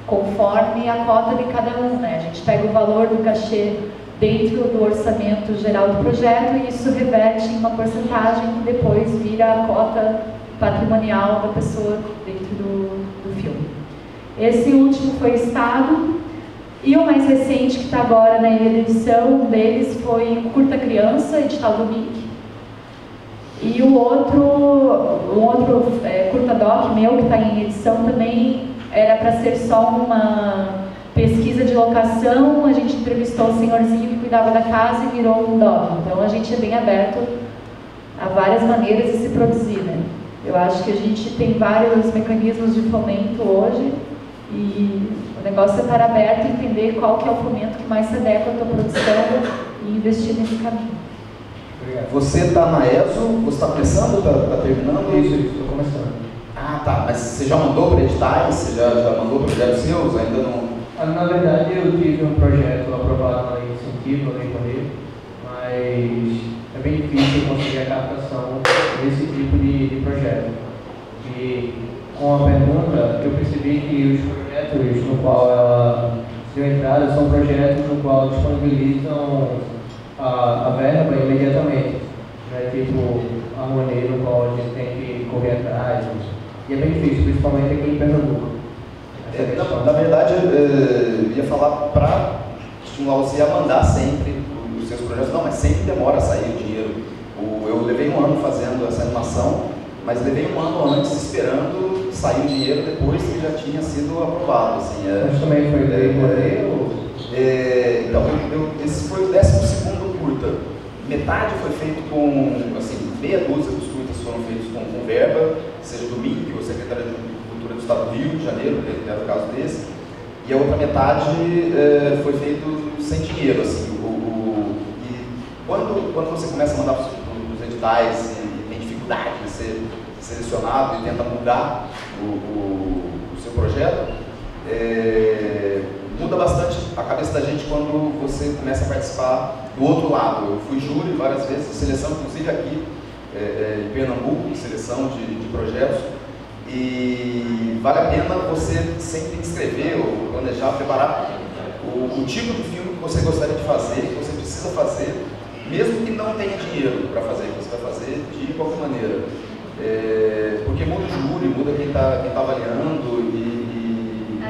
conforme a cota de cada um, né? A gente pega o valor do cachê dentro do orçamento geral do projeto e isso reverte em uma porcentagem que depois vira a cota patrimonial da pessoa dentro do filme. Esse último foi Estado, E o mais recente, que está agora na edição, um deles foi Curta Criança, edital do MIC. E o outro curta doc meu, que está em edição, também era para ser só uma pesquisa de locação. A gente entrevistou o senhorzinho que cuidava da casa e virou um doc. Então a gente é bem aberto a várias maneiras de se produzir, né? Eu acho que a gente tem vários mecanismos de fomento hoje e o negócio é estar aberto e entender qual que é o fomento que mais se adequa à tua produção e investir nesse caminho. Obrigado. Você está na ESO, você está começando, está terminando? Isso, estou começando. Ah, tá, mas você já mandou para editais? Você já mandou projetos seus? Ainda não? Na verdade, eu tive um projeto aprovado na lei de incentivo, na lei Correio, mas é bem difícil conseguir a captação desse tipo de projeto. E com a pergunta, eu percebi que os projetos no qual ela deu entrada são projetos no qual disponibilizam a verba imediatamente. Né? Tipo, a Monet, no qual a gente tem que correr atrás. E é bem difícil, principalmente aqui em Pernambuco. Na verdade, eu ia falar para estimular você a mandar sempre os seus projetos. Não, mas sempre demora a sair o dinheiro. Eu levei um ano fazendo essa animação, mas levei um ano antes esperando sair o dinheiro depois que já tinha sido aprovado. Assim, mas também foi então, esse foi o 12º curta. Metade foi feito com, assim, meia dúzia dos curtas foram feitos com verba, seja do MIC, ou Secretaria de Cultura do Estado do Rio de Janeiro, que era o caso desse, e a outra metade foi feito sem dinheiro, assim. E quando você começa a mandar para os editais e tem dificuldade de ser selecionado e tenta mudar o seu projeto, muda bastante a cabeça da gente quando você começa a participar do outro lado. Eu fui júri várias vezes de seleção, inclusive aqui em Pernambuco, seleção de projetos, e vale a pena você sempre escrever ou planejar, preparar o tipo de filme que você gostaria de fazer, que você precisa fazer, mesmo que não tenha dinheiro para fazer, que você vai fazer de qualquer maneira. Porque muda o júri, muda quem tá avaliando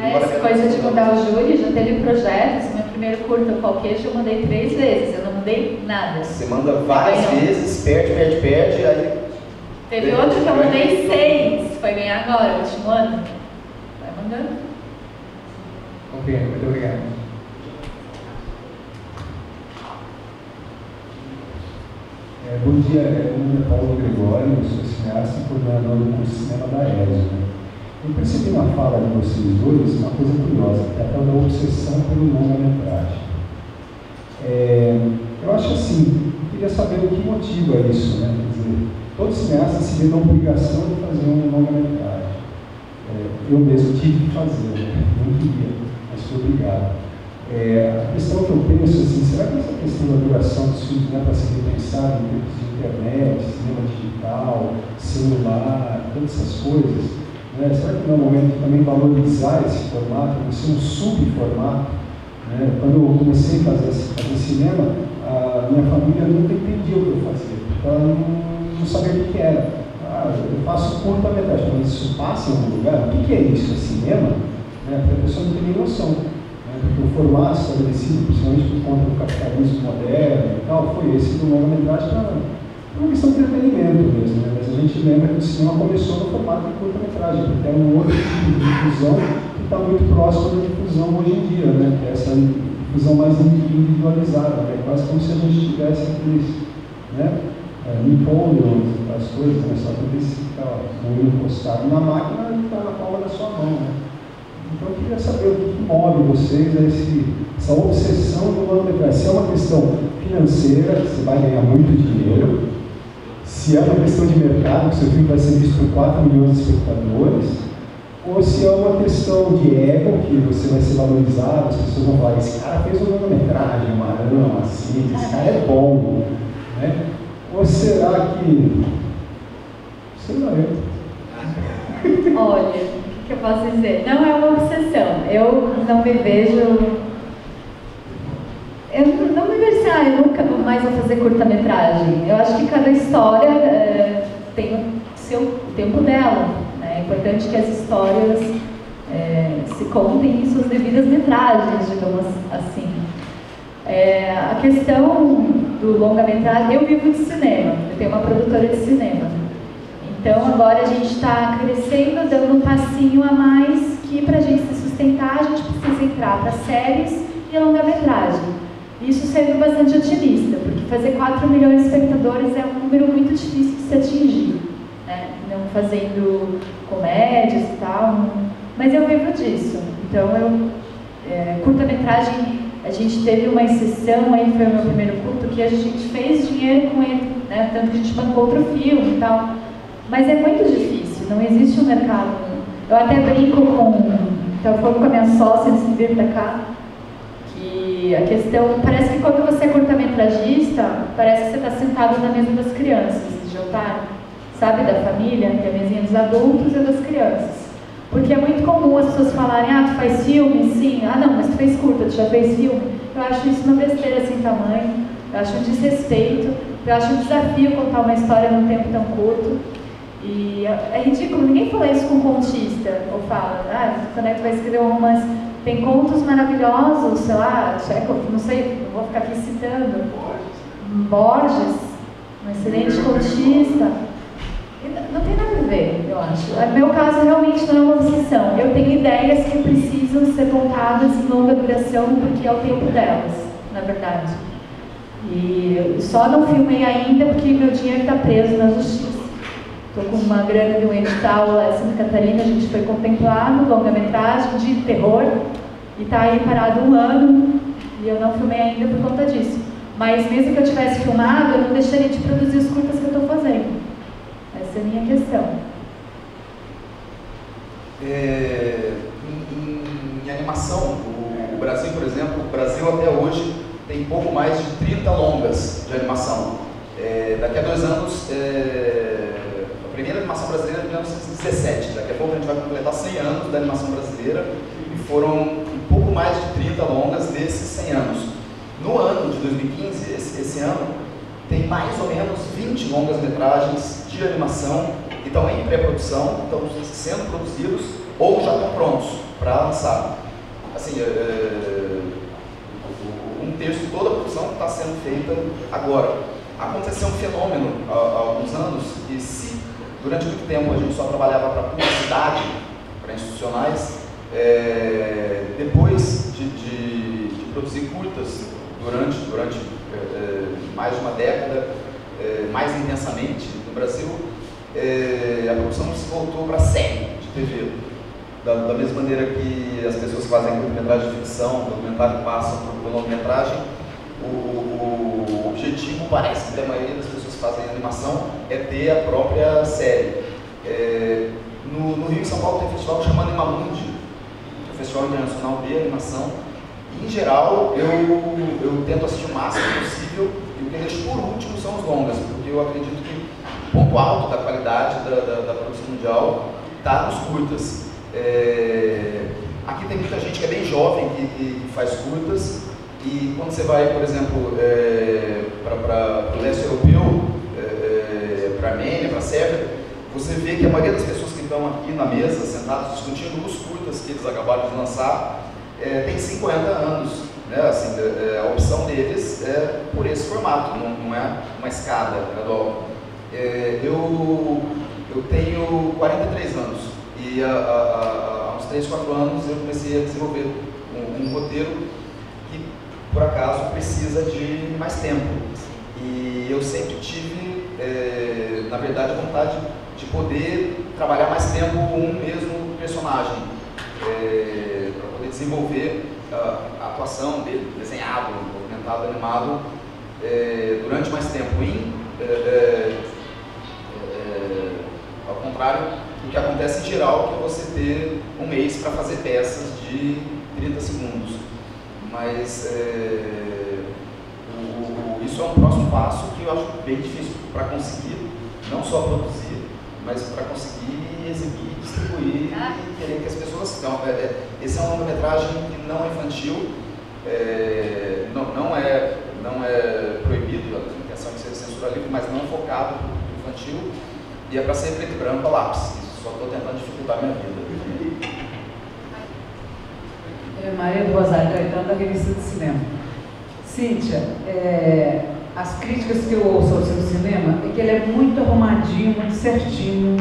essa coisa de mudar o júri, já teve projetos. Meu primeiro curta, o Queijo, eu mandei 3 vezes, eu não mandei nada. Você manda várias vezes, perde, aí... Teve outro que eu mandei 6, foi ganhar agora, o último ano. Vai mandando. Compreendo, muito obrigado. Bom dia, meu nome é Paulo Gregório, eu sou cineasta e coordenador do curso de cinema da ESO. Eu percebi na fala de vocês dois uma coisa curiosa, que é a tal da obsessão pelo longa-metragem. Eu acho assim, eu queria saber o que motiva isso, né? Quer dizer, todo cineasta se vê na obrigação de fazer uma longa-metragem. Eu mesmo tive que fazer, né? Não queria, mas fui obrigado. A questão que eu penso assim, será que essa questão da duração dos filmes não é para ser repensada em termos de internet, cinema digital, celular, todas essas coisas? Será que não é o momento de também valorizar esse formato, de ser um subformato? Quando eu comecei a fazer cinema, a minha família nunca entendia o que eu fazia, porque ela não sabia o que era. Eu faço curta-metragem, mas isso passa em algum lugar? O que é isso? É cinema? Porque a pessoa não tem nem noção. Porque o formato estabelecido, principalmente por conta do capitalismo moderno e tal, foi esse do longa-metragem para uma questão de entretenimento mesmo, né? Mas a gente lembra que o cinema começou no formato de curta-metragem, porque é um outro tipo de difusão que está muito próximo da difusão hoje em dia, né? Que é essa difusão mais individualizada, né? Quase como se a gente tivesse aqueles, né? Napoleon, as coisas, né? Só que esse o olho encostado na máquina e está na palma da sua mão, né? Então eu queria saber o que move vocês a essa obsessão do longa-metragem. Se é uma questão financeira, você vai ganhar muito dinheiro, se é uma questão de mercado, que seu filme vai ser visto por 4 milhões de espectadores, ou se é uma questão de ego, que você vai ser valorizado, as pessoas vão falar, esse cara fez uma longa-metragem, uma arama, assim, esse cara é bom, né? Ou será que... sei lá, Olha, o que eu posso dizer? Não é uma obsessão. Eu não me vejo... Eu não me vejo assim, eu nunca mais vou fazer curta-metragem. Eu acho que cada história tem o seu tempo dela. Né? É importante que as histórias se contem suas devidas metragens, digamos assim. A questão do longa-metragem, eu vivo de cinema, eu tenho uma produtora de cinema. Então agora a gente está crescendo, dando um passinho a mais, que para a gente se sustentar a gente precisa entrar para séries e longa-metragem. Isso sendo bastante otimista, porque fazer 4 milhões de espectadores é um número muito difícil de se atingir, né? Não fazendo comédias e tal, mas eu vivo disso. Então curta-metragem, a gente teve uma exceção, aí foi o meu primeiro curto, que a gente fez dinheiro com ele, né? Tanto que a gente bancou outro filme e tal. Mas é muito difícil, não existe um mercado. Eu até brinco então falando com a minha sócia antes de vir pra cá, que a questão, parece que quando você é curta-metragista, parece que você está sentado na mesa das crianças de jantar, sabe, da família, que é a mesinha dos adultos e das crianças. Porque é muito comum as pessoas falarem, tu faz filme? Sim. Não, mas tu fez curta, tu já fez filme? Eu acho isso uma besteira sem tamanho, eu acho um desrespeito, eu acho um desafio contar uma história num tempo tão curto. E é ridículo, ninguém fala isso com contista, ou fala, quando é que tu vai escrever um romance? Tem contos maravilhosos, sei lá, Chekhov, não sei, não vou ficar aqui citando. Borges, um excelente contista. Não tem nada a ver, eu acho. No meu caso, realmente não é uma obsessão. Eu tenho ideias que precisam ser contadas em longa duração, porque é o tempo delas, na verdade. E só não filmei ainda porque meu dinheiro está preso na justiça. Estou com uma grana de um edital lá em Santa Catarina, a gente foi contemplado, longa-metragem de terror, e está aí parado 1 ano, e eu não filmei ainda por conta disso. Mas mesmo que eu tivesse filmado, eu não deixaria de produzir os curtas que eu estou fazendo. Essa é a minha questão. Em animação, o Brasil, por exemplo, o Brasil até hoje tem pouco mais de 30 longas de animação. Daqui a 2 anos, a primeira animação brasileira é de 1917, daqui a pouco a gente vai completar 100 anos da animação brasileira, e foram um pouco mais de 30 longas desses 100 anos. No ano de 2015, esse ano, tem mais ou menos 20 longas-metragens de animação que estão em pré-produção, estão sendo produzidos ou já estão prontos para lançar. Assim, 1/3 de toda a produção está sendo feita agora. Aconteceu um fenômeno há alguns anos que, se durante muito tempo a gente só trabalhava para publicidade, para institucionais, depois de produzir curtas durante mais de uma década, mais intensamente no Brasil, a produção se voltou para a série de TV. Da mesma maneira que as pessoas fazem curta-metragem de ficção, documentário passam por longa-metragem, o objetivo, parece que a maioria das pessoas que fazem animação, é ter a própria série. No Rio e São Paulo tem um festival chamado Animamundi, é um festival internacional de animação. Em geral, eu tento assistir o máximo possível, e o que eu deixo por último são os longas, porque eu acredito que o ponto alto da qualidade da produção mundial está nos curtas. Aqui tem muita gente que é bem jovem que faz curtas, e quando você vai, por exemplo, para o leste europeu, para a Armênia, para a Sérvia, você vê que a maioria das pessoas que estão aqui na mesa, sentados discutindo os curtas que eles acabaram de lançar, tem 50 anos, né? Assim, a opção deles é por esse formato, não é uma escada gradual. Eu tenho 43 anos e há uns 3, 4 anos eu comecei a desenvolver um roteiro que, por acaso, precisa de mais tempo. E eu sempre tive, na verdade, a vontade de poder trabalhar mais tempo um mesmo personagem, para poder desenvolver a atuação dele, desenhado, documentado, animado, durante mais tempo. Ao contrário do que acontece em geral, que é você ter um mês para fazer peças de 30 segundos. Mas isso é um próximo passo que eu acho bem difícil para conseguir, não só produzir, mas para conseguir exibir, distribuir e querer que as pessoas... Então, esse é um longa-metragem que não é infantil, não é proibido, a intenção é que seja censura livre, mas não é focado no infantil, e é para ser preto e branco a lápis. Só estou tentando dificultar a minha vida. Maria do Rosário Caetano, da Revista de Cinema. Cíntia, as críticas que eu ouço ao seu cinema é que ele é muito arrumadinho, muito certinho,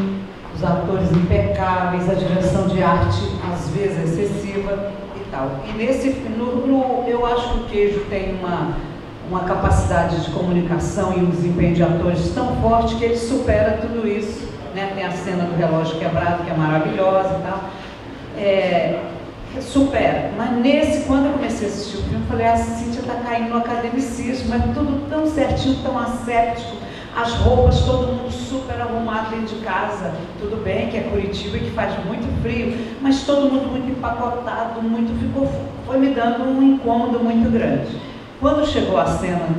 os atores impecáveis, a direção de arte às vezes excessiva e tal. E eu acho que o Queijo tem uma capacidade de comunicação e um desempenho de atores tão forte que ele supera tudo isso, né? Tem a cena do relógio quebrado, que é maravilhosa e tal. Supera. Mas quando eu comecei a assistir o filme, eu falei, a Cíntia está caindo no academicismo, mas tudo tão certinho, tão asséptico, as roupas, todo mundo super arrumado dentro de casa. Tudo bem que é Curitiba e que faz muito frio, mas todo mundo muito empacotado, foi me dando um incômodo muito grande. Quando chegou a cena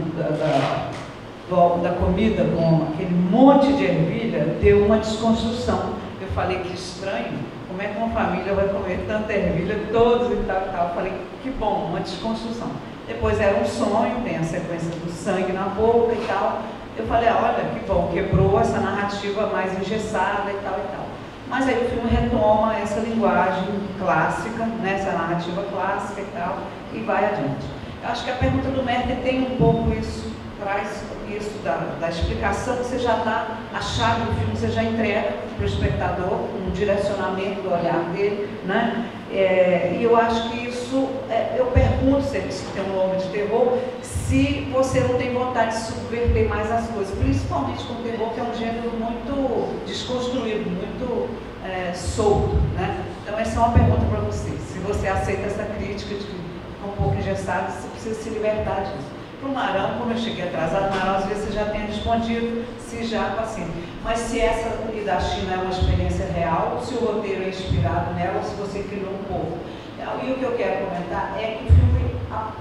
da comida com aquele monte de ervilha, deu uma desconstrução. Eu falei, que estranho. Como é que uma família vai comer tanta ervilha, todos e tal e tal? Eu falei, que bom, uma desconstrução. Depois era um sonho, tem a sequência do sangue na boca e tal. Eu falei, olha, que bom, quebrou essa narrativa mais engessada e tal e tal. Mas aí o filme retoma essa linguagem clássica, né, essa narrativa clássica e tal, e vai adiante. Eu acho que a pergunta do Merkel tem um pouco isso, traz isso da explicação, que você já dá a chave do filme, você já entrega para o espectador um direcionamento do olhar dele, né? E eu acho que isso, eu pergunto sempre, se tem um longa de terror, se você não tem vontade de subverter mais as coisas, principalmente com o terror, que é um gênero muito desconstruído, muito solto, né? Então essa é uma pergunta para você, se você aceita essa crítica de que é um pouco engessado, você precisa se libertar disso. Para o Marão, como eu cheguei atrasado, Marão às vezes você já tem respondido, se já, assim. Mas se essa da China é uma experiência real, se o roteiro é inspirado nela, ou se você criou um pouco. E o que eu quero comentar é que o filme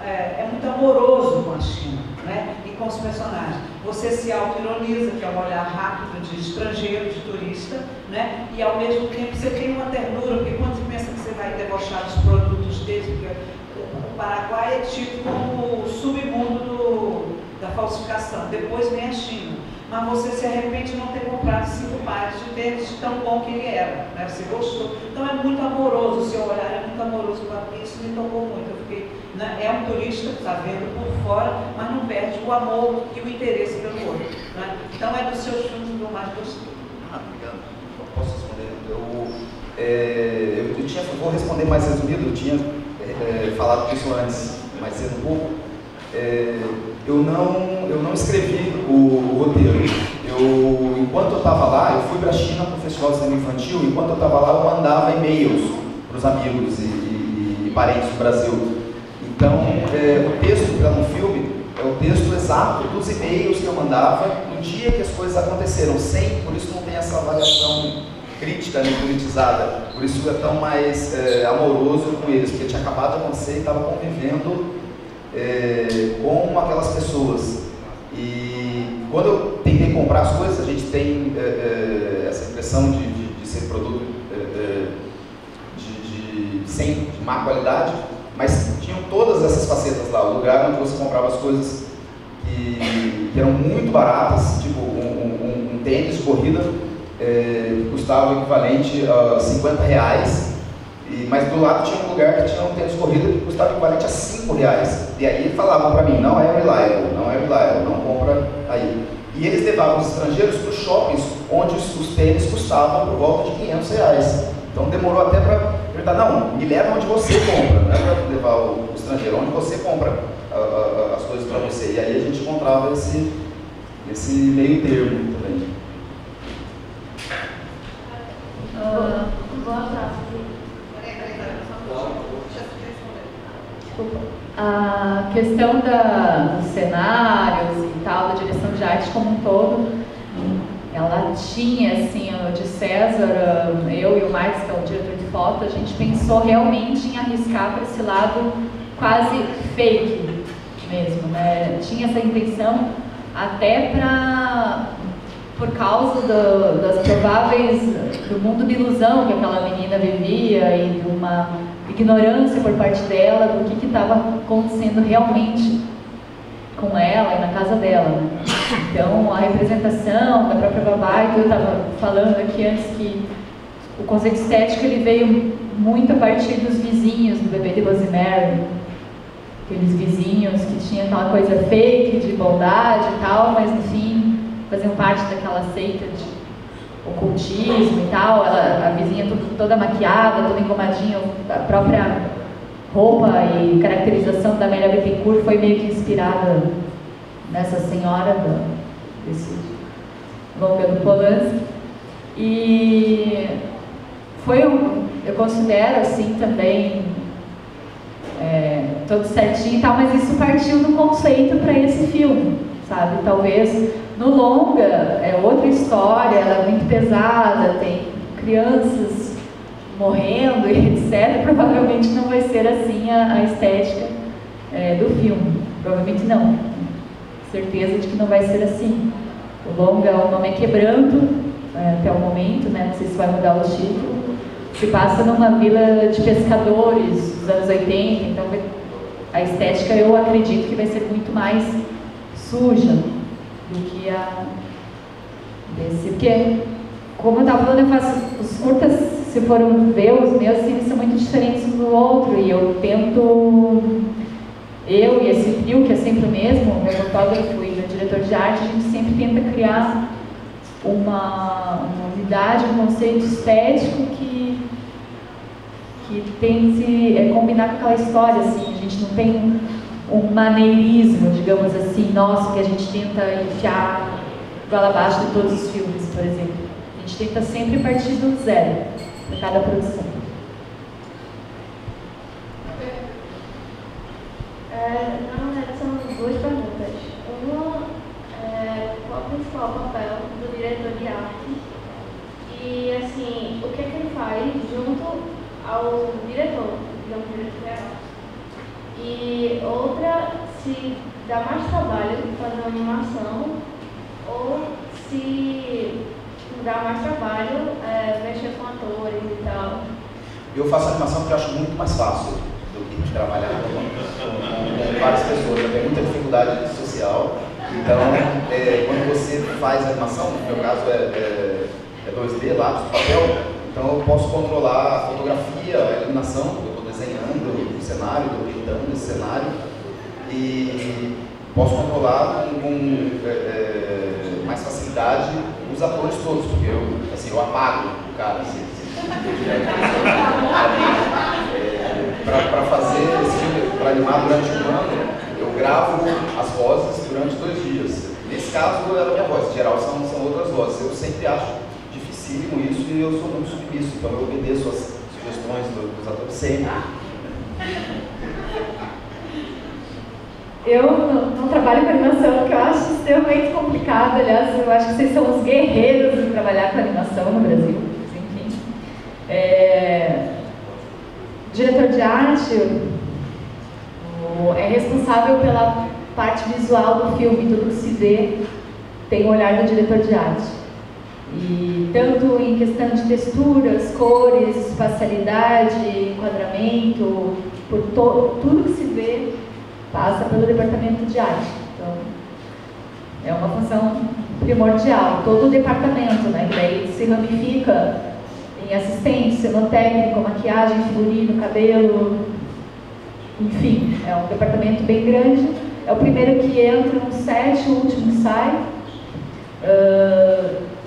é muito amoroso com a China, né? E com os personagens. Você se auto-ironiza, que é um olhar rápido de estrangeiro, de turista, né? E ao mesmo tempo você tem uma ternura, porque quando você pensa que você vai debochar dos produtos deles, porque o Paraguai é tipo o submundo da falsificação, depois vem a China. Mas você se arrepende de não ter comprado 5 pares de tênis de tão bom que ele era, né? Você gostou. Então é muito amoroso, o seu olhar é muito amoroso, isso me tocou muito. Eu fiquei, né? É um turista que está vendo por fora, mas não perde o amor e o interesse pelo outro, né? Então é dos seus filmes que eu mais gostei. Obrigado. Posso responder? Vou responder mais resumido, eu tinha falado disso antes, mais cedo um pouco. Eu não escrevi o roteiro. Enquanto eu estava lá, eu fui para a China para o Festival de Cinema Infantil. Enquanto eu estava lá, eu mandava e-mails para os amigos e parentes do Brasil. Então, o texto para um filme é o texto exato dos e-mails que eu mandava no dia que as coisas aconteceram, por isso não tem essa avaliação crítica, nem politizada, por isso é tão mais amoroso com eles, porque tinha acabado de acontecer e estava convivendo com aquelas pessoas. E quando eu tentei comprar as coisas, a gente tem essa impressão de ser produto de má qualidade, mas tinham todas essas facetas lá, o lugar onde você comprava as coisas que eram muito baratas, tipo um tênis de corrida, custava o equivalente a R$50, mas do lado tinha um lugar que tinha um tênis de corrida que custava o equivalente a R$5. E aí falavam para mim, não é reliable, não compra aí. E eles levavam os estrangeiros para os shoppings, onde os tênis custavam por volta de R$500. Então demorou até para perguntar, não, me leva onde você compra, não é para levar o estrangeiro, onde você compra as coisas para você. E aí a gente encontrava esse meio termo também. Vou atrás. A questão dos cenários e tal, da direção de arte como um todo, ela tinha, assim, o de César, eu e o Marcos, que é o diretor de foto, a gente pensou realmente em arriscar para esse lado quase fake mesmo, né? Tinha essa intenção até por causa das prováveis, do mundo de ilusão que aquela menina vivia e de uma ignorância por parte dela do que estava acontecendo realmente com ela e na casa dela, né? Então a representação da própria babá, que eu estava falando aqui antes, que o conceito estético ele veio muito a partir dos vizinhos do Bebê de Rosemary, aqueles vizinhos que tinham aquela coisa fake de bondade e tal, mas no fim faziam parte daquela seita de ocultismo e tal. A vizinha toda maquiada, toda engomadinha, a própria roupa e caracterização da Amélia Bittencourt foi meio que inspirada nessa senhora desse longa do Polanski. E foi eu considero assim também todo certinho e tal, mas isso partiu do conceito para esse filme, sabe? Talvez no longa é outra história, ela é muito pesada, tem crianças morrendo e etc. Provavelmente não vai ser assim a estética do filme, provavelmente não, certeza de que não vai ser assim. O longa, o nome é Quebranto, até o momento, né? Não sei se vai mudar o título. Se passa numa vila de pescadores dos anos 80, então a estética eu acredito que vai ser muito mais suja do que a desse. Porque, como eu estava falando, eu faço os curtas, se foram ver os meus, eles são muito diferentes um do outro, e eu tento, eu e esse trio, que é sempre o mesmo, o meu fotógrafo e meu diretor de arte, a gente sempre tenta criar uma unidade, um conceito estético que tente combinar com aquela história, assim. A gente não tem um maneirismo, digamos assim, nosso, que a gente tenta enfiar goela abaixo de todos os filmes, por exemplo. A gente tenta sempre partir do zero, para cada produção. Na verdade, são duas perguntas. Uma, qual é o principal papel do diretor de arte? E, assim, o que é que ele faz junto ao diretor, digamos, diretor de arte? E outra, se dá mais trabalho fazer uma animação ou se dá mais trabalho mexer com atores e tal. Eu faço animação porque eu acho muito mais fácil do que trabalhar com várias pessoas. Eu tenho muita dificuldade social. Então, quando você faz animação, no meu caso é 2D, lápis, papel, então eu posso controlar a fotografia, a iluminação, eu estou desenhando o cenário, estou pintando esse cenário, e posso controlar com mais facilidade os atores todos, porque eu apago o cara. Para fazer esse filme, para animar durante um ano, eu gravo as vozes durante 2 dias. Nesse caso, era a minha voz, em geral são outras vozes. Eu sempre acho dificílimo isso e eu sou muito submisso, então eu obedeço as sugestões dos atores sempre. Eu não trabalho com animação, porque eu acho extremamente complicado. Aliás, eu acho que vocês são os guerreiros de trabalhar com animação no Brasil. Enfim. Diretor de arte é responsável pela parte visual do filme. Tudo que se vê tem o olhar do diretor de arte. E tanto em questão de texturas, cores, espacialidade, enquadramento, por tudo que se vê passa pelo departamento de arte. Então, é uma função primordial. Todo o departamento, né, que daí se ramifica em assistente, cenotécnico, maquiagem, figurino, cabelo, enfim, é um departamento bem grande. É o primeiro que entra no set, o último que sai.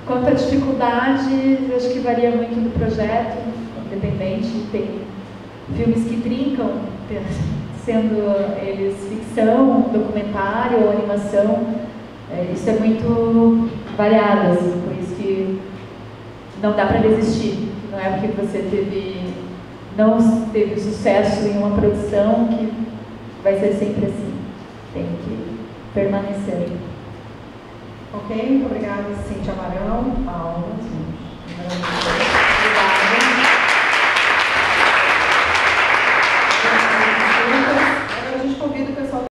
Quanto à dificuldade, eu acho que varia muito do projeto, independente. Tem filmes que trincam, sendo eles ficção, documentário ou animação. Isso é muito variado, assim, por isso que não dá para desistir. Não é porque você não teve sucesso em uma produção que vai ser sempre assim. Tem que permanecer. Ok, muito obrigada, Cíntia Amarão, Paula.